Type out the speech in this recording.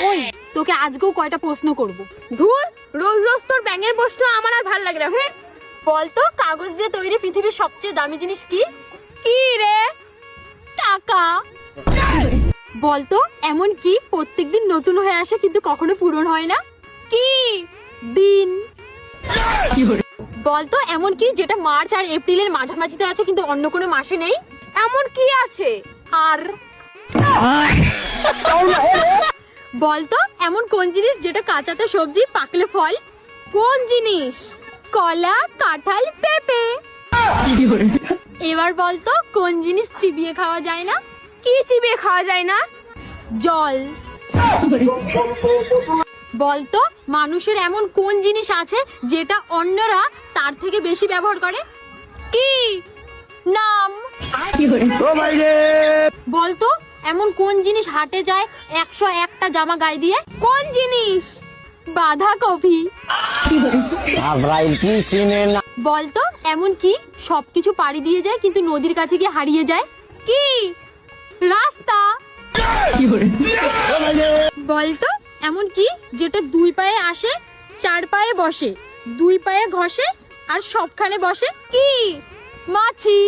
ওই তোকে আজকেও কয়টা প্রশ্ন করব। ধুর, রোজ রোজ তোর ব্যাঙের প্রশ্ন আমার আর ভাল লাগে না। হ্যাঁ, বলতো কাগজ দিয়ে তৈরি পৃথিবীর সবচেয়ে দামি জিনিস কি? কি রে? টাকা। বলতো এমন কি প্রত্যেকদিন নতুন হয়ে আসে কিন্তু কখনো পূরণ হয় না? কি? দিন। বলতো এমন কি যেটা মার্চ আর এপ্রিলের মাঝামাঝিতে আছে কিন্তু অন্য কোনো মাসে নেই? এমন কি আছে? আর বলতো এমন কোন জিনিস যেটা কাঁচাতে সবজি পাকলে ফল? কোন জিনিস? কলা, কাঁঠাল, পেঁপে। এবার বলতো কোন জিনিস চিবিয়ে খাওয়া যায় না? কি চিবিয়ে খাওয়া যায় না? জল। বলতো মানুষের এমন কোন জিনিস আছে যেটা অন্যরা তার থেকে বেশি ব্যবহার করে? কি? নাম। বলতো এমন কোন জিনিস হাটে যায় 101টা জামা গায়ে দিয়ে? কোন জিনিস? বাঁধাকপি। বলতো এমন কি সবকিছু পাড়ি দিয়ে যায় কিন্তু নদীর কাছে গিয়ে হারিয়ে যায়? কি? রাস্তা। বলতো এমন কি যেটা 2 পায়ে আসে, 4 পায়ে বসে, 2 পায়ে ঘষে আর সবখানে বসে? কি? মাছি।